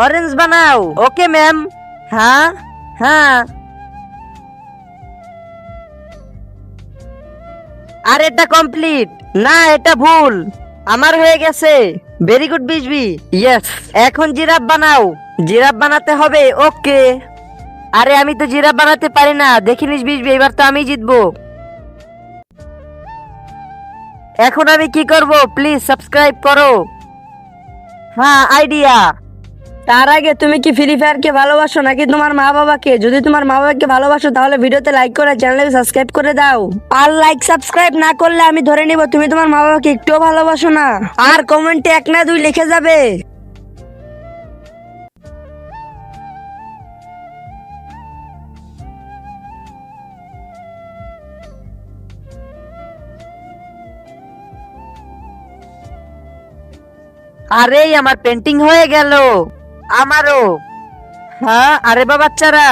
Orange বানাও। Okay ma'am. হ্যাঁ হ্যাঁ। আর এটা কমপ্লিট না, এটা ভুল। আমার হয়ে গেছে। ভেরি গুড বিজবি। ইয়েস। এখন জিরাফ বানাও। জিরাফ বানাতে হবে। ওকে। আরে আমি তো জিরাফ বানাতে পারি না, দেখিনিস বিজবি, এবার তো আমি জিতবো। এখন আমি কি করব? প্লিজ সাবস্ক্রাইব করো। হ্যাঁ, আইডিয়া। তার আগে তুমি কি ফ্রি ফায়ারকে ভালোবাসো নাকি তোমার মা বাবাকে? যদি তোমার মা বাবাকে ভালোবাসো তাহলে ভিডিওতে লাইক করে চ্যানেলকে সাবস্ক্রাইব করে দাও। আর লাইক সাবস্ক্রাইব না করলে আমি ধরে নিব তুমি তোমার মা বাবাকে একটুও ভালোবাসো না। আর কমেন্টে 1 না 2 লিখে যাবে। আরে আমার পেন্টিং হয়ে গেল। আমারও। হ্যাঁ, আরে বাচ্চারা